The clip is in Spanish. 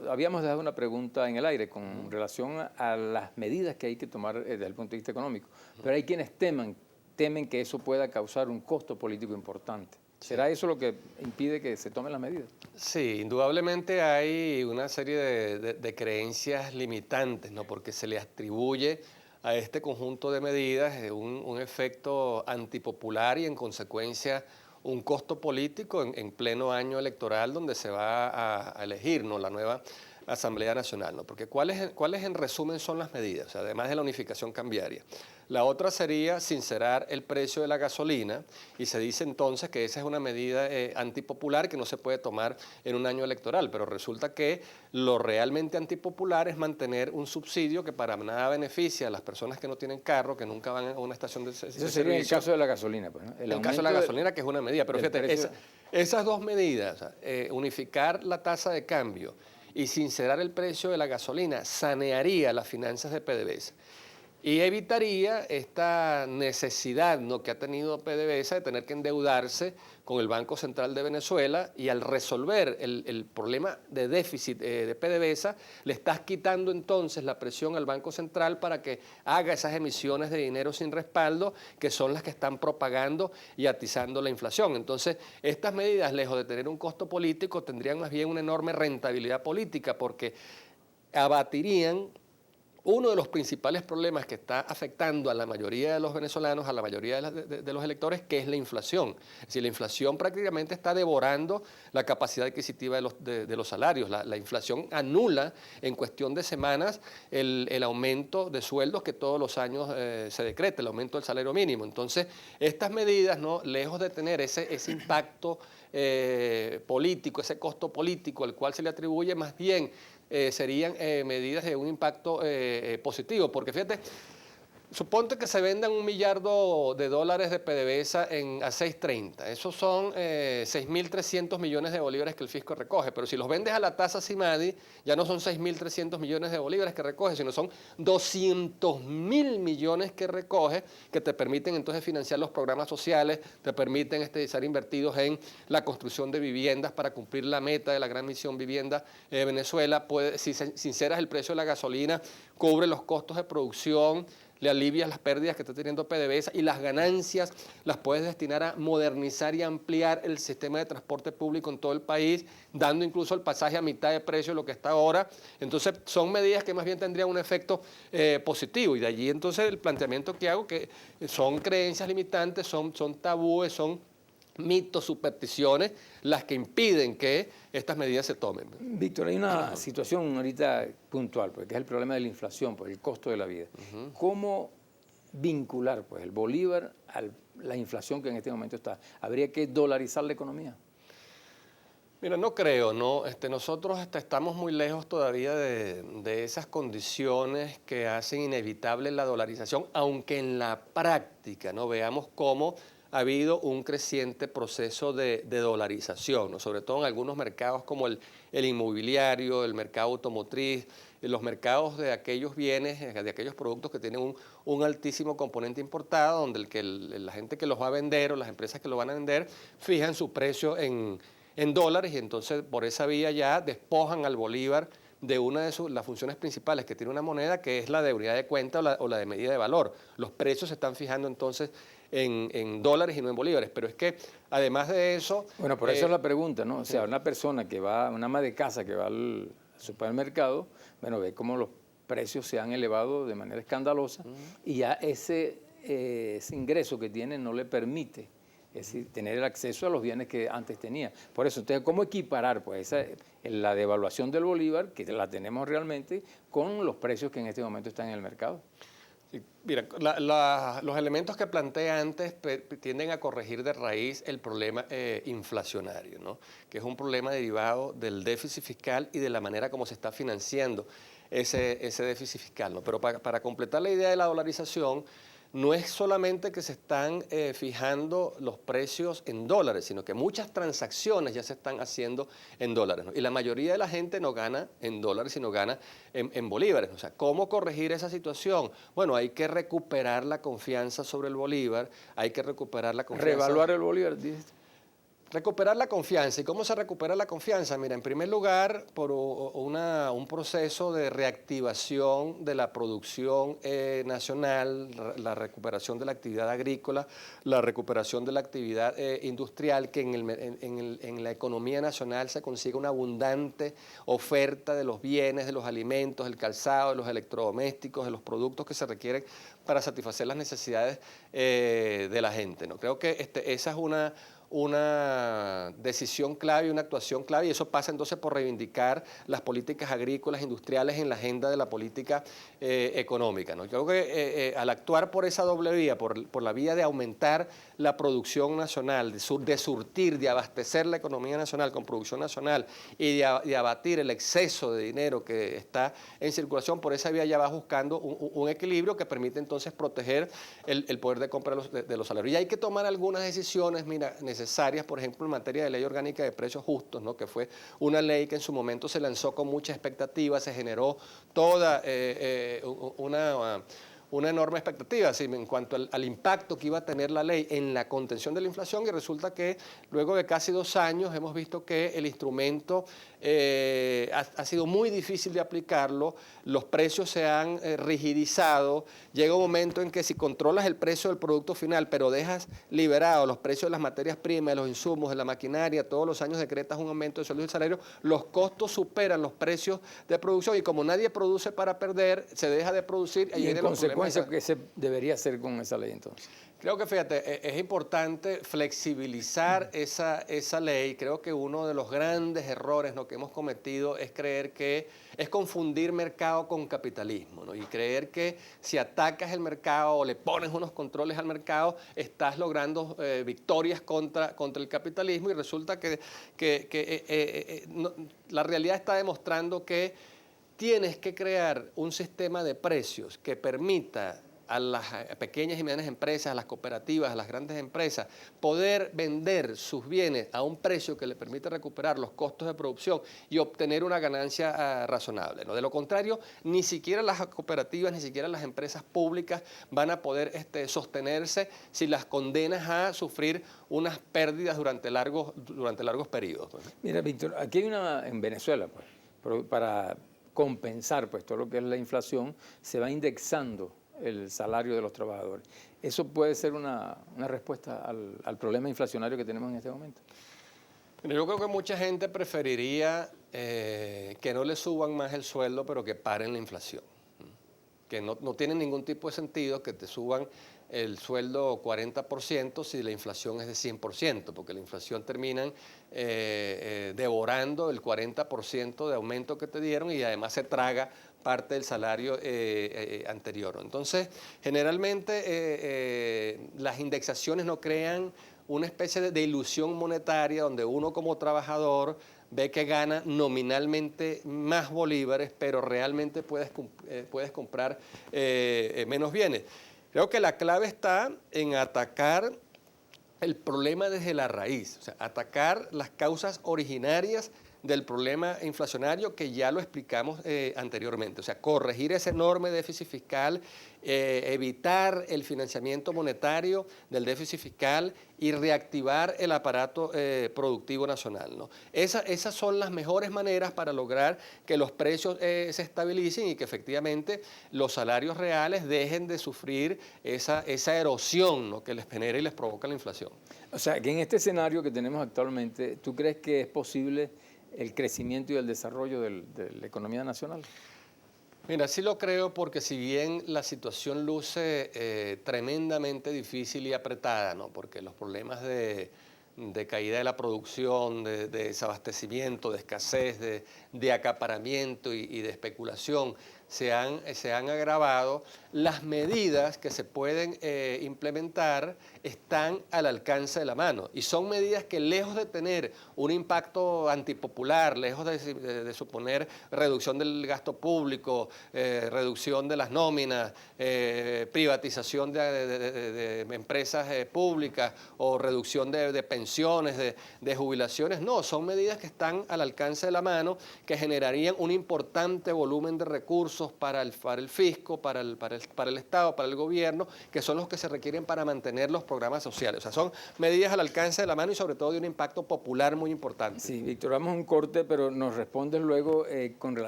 habíamos dejado una pregunta en el aire con relación a las medidas que hay que tomar desde el punto de vista económico, pero hay quienes temen que eso pueda causar un costo político importante. ¿Será eso lo que impide que se tomen las medidas? Sí, indudablemente hay una serie de creencias limitantes, ¿no? Porque se le atribuye a este conjunto de medidas un efecto antipopular y en consecuencia un costo político en pleno año electoral donde se va a elegir, ¿no?, la nueva Asamblea Nacional, ¿no? Porque ¿cuáles en resumen son las medidas? O sea, además de la unificación cambiaria. La otra sería sincerar el precio de la gasolina y se dice entonces que esa es una medida antipopular que no se puede tomar en un año electoral, pero resulta que lo realmente antipopular es mantener un subsidio que para nada beneficia a las personas que no tienen carro, que nunca van a una estación de servicio. Eso sería en el caso de la gasolina, pues, ¿no? El caso de la gasolina, que es una medida, pero fíjate, esas dos medidas, unificar la tasa de cambio y sincerar el precio de la gasolina, sanearía las finanzas de PDVSA y evitaría esta necesidad, ¿no?, que ha tenido PDVSA de tener que endeudarse con el Banco Central de Venezuela, y al resolver el problema de déficit de PDVSA, le estás quitando entonces la presión al Banco Central para que haga esas emisiones de dinero sin respaldo, que son las que están propagando y atizando la inflación. Entonces, estas medidas, lejos de tener un costo político, tendrían más bien una enorme rentabilidad política, porque abatirían uno de los principales problemas que está afectando a la mayoría de los venezolanos, a la mayoría de los electores, que es la inflación. Es decir, la inflación prácticamente está devorando la capacidad adquisitiva de los salarios. La inflación anula en cuestión de semanas el aumento de sueldos que todos los años se decreta, el aumento del salario mínimo. Entonces, estas medidas, ¿no?, lejos de tener ese impacto político, ese costo político al cual se le atribuye, más bien serían medidas de un impacto positivo, porque fíjate, suponte que se vendan $1 millardo de PDVSA a 6.30, esos son 6.300 millones de bolívares que el fisco recoge, pero si los vendes a la tasa CIMADI, ya no son 6.300 millones de bolívares que recoge, sino son 200.000 millones que recoge, que te permiten entonces financiar los programas sociales, te permiten ser invertidos en la construcción de viviendas para cumplir la meta de la gran misión vivienda de Venezuela. Si sinceras el precio de la gasolina, cubre los costos de producción, le alivias las pérdidas que está teniendo PDVSA, y las ganancias las puedes destinar a modernizar y ampliar el sistema de transporte público en todo el país, dando incluso el pasaje a mitad de precio de lo que está ahora. Entonces, son medidas que más bien tendrían un efecto positivo, y de allí entonces el planteamiento que hago, que son creencias limitantes, son tabúes, son mitos, supersticiones, las que impiden que estas medidas se tomen. Víctor, hay una situación ahorita puntual, porque es el problema de la inflación, pues el costo de la vida. ¿Cómo vincular, pues, el bolívar a la inflación que en este momento está? ¿Habría que dolarizar la economía? Mira, no creo, ¿no? Nosotros estamos muy lejos todavía de esas condiciones que hacen inevitable la dolarización, aunque en la práctica, ¿no?, veamos cómo ha habido un creciente proceso de dolarización, ¿no?, sobre todo en algunos mercados como el inmobiliario, el mercado automotriz, los mercados de aquellos bienes, de aquellos productos que tienen un altísimo componente importado, donde la gente que los va a vender o las empresas que lo van a vender fijan su precio en dólares, y entonces por esa vía ya despojan al bolívar de una de las funciones principales que tiene una moneda, que es la de unidad de cuenta o la de medida de valor. Los precios se están fijando entonces en dólares y no en bolívares, pero es que además de eso... Bueno, por eso es la pregunta, ¿no? O sea, una persona que va, una ama de casa que va al supermercado, bueno, ve cómo los precios se han elevado de manera escandalosa, y ya ese ingreso que tiene no le permite, es decir, tener el acceso a los bienes que antes tenía. Por eso, entonces, ¿cómo equiparar, pues, la devaluación del bolívar, que la tenemos realmente, con los precios que en este momento están en el mercado? Sí, mira, los elementos que planteé antes tienden a corregir de raíz el problema inflacionario, ¿no?, que es un problema derivado del déficit fiscal y de la manera como se está financiando ese déficit fiscal, ¿no? Pero para completar la idea de la dolarización, no es solamente que se están fijando los precios en dólares, sino que muchas transacciones ya se están haciendo en dólares, ¿no? Y la mayoría de la gente no gana en dólares, sino gana en bolívares. O sea, ¿cómo corregir esa situación? Bueno, hay que recuperar la confianza sobre el bolívar, hay que recuperar la confianza... Revaluar el bolívar, dices. Recuperar la confianza. ¿Y cómo se recupera la confianza? Mira, en primer lugar, por un proceso de reactivación de la producción nacional, la recuperación de la actividad agrícola, la recuperación de la actividad industrial, que en la economía nacional se consiga una abundante oferta de los bienes, de los alimentos, del calzado, de los electrodomésticos, de los productos que se requieren para satisfacer las necesidades de la gente, ¿no? Creo que esa es una decisión clave, una actuación clave, y eso pasa entonces por reivindicar las políticas agrícolas, industriales en la agenda de la política económica, ¿no? Creo que al actuar por esa doble vía, por la vía de aumentar la producción nacional, de surtir, de abastecer la economía nacional con producción nacional y de abatir el exceso de dinero que está en circulación, por esa vía ya vas buscando un equilibrio que permite entonces proteger el poder de compra de los salarios. Y hay que tomar algunas decisiones, mira, necesarias, por ejemplo, en materia de ley orgánica de precios justos, ¿no? Que fue una ley que en su momento se lanzó con mucha expectativa, se generó toda una enorme expectativa en cuanto al impacto que iba a tener la ley en la contención de la inflación, y resulta que luego de casi 2 años hemos visto que el instrumento ha sido muy difícil de aplicarlo, los precios se han rigidizado, llega un momento en que si controlas el precio del producto final, pero dejas liberados los precios de las materias primas, de los insumos, de la maquinaria, todos los años decretas un aumento de sueldos y salario, los costos superan los precios de producción, y como nadie produce para perder, se deja de producir. Y en consecuencia, ¿qué se debería hacer con esa ley entonces? Creo que, fíjate, es importante flexibilizar esa ley. Creo que uno de los grandes errores, ¿no?, que hemos cometido es confundir mercado con capitalismo, ¿no? Y creer que si atacas el mercado o le pones unos controles al mercado, estás logrando victorias contra el capitalismo, y resulta que la realidad está demostrando que tienes que crear un sistema de precios que permita a las pequeñas y medianas empresas, a las cooperativas, a las grandes empresas, poder vender sus bienes a un precio que le permite recuperar los costos de producción y obtener una ganancia razonable, ¿no? De lo contrario, ni siquiera las cooperativas, ni siquiera las empresas públicas van a poder sostenerse si las condenas a sufrir unas pérdidas durante largos periodos, pues. Mira, Víctor, aquí hay en Venezuela, pues, para compensar pues todo lo que es la inflación, se va indexando el salario de los trabajadores. ¿Eso puede ser una respuesta al problema inflacionario que tenemos en este momento? Yo creo que mucha gente preferiría que no le suban más el sueldo, pero que paren la inflación. Que no tiene ningún tipo de sentido que te suban el sueldo 40% si la inflación es de 100%, porque la inflación terminan devorando el 40% de aumento que te dieron, y además se traga parte del salario anterior. Entonces, generalmente las indexaciones no crean una especie de ilusión monetaria donde uno como trabajador ve que gana nominalmente más bolívares, pero realmente puedes comprar menos bienes. Creo que la clave está en atacar el problema desde la raíz, o sea, atacar las causas originarias del problema inflacionario, que ya lo explicamos anteriormente. O sea, corregir ese enorme déficit fiscal, evitar el financiamiento monetario del déficit fiscal y reactivar el aparato productivo nacional, ¿no? Esas son las mejores maneras para lograr que los precios se estabilicen y que efectivamente los salarios reales dejen de sufrir esa erosión, ¿no?, que les genera y les provoca la inflación. O sea, que en este escenario que tenemos actualmente, ¿tú crees que es posible el crecimiento y el desarrollo de la economía nacional? Mira, sí lo creo, porque si bien la situación luce tremendamente difícil y apretada, ¿no?, porque los problemas de caída de la producción, de desabastecimiento, de escasez, de acaparamiento y de especulación se han agravado, las medidas que se pueden implementar están al alcance de la mano, y son medidas que, lejos de tener un impacto antipopular, lejos de suponer reducción del gasto público, reducción de las nóminas, privatización de empresas públicas o reducción de pensiones, de jubilaciones, no, son medidas que están al alcance de la mano, que generarían un importante volumen de recursos recursos para el fisco, para el Estado, para el gobierno, que son los que se requieren para mantener los programas sociales. O sea, son medidas al alcance de la mano y sobre todo de un impacto popular muy importante. Sí, Víctor, vamos a un corte, pero nos respondes luego con relación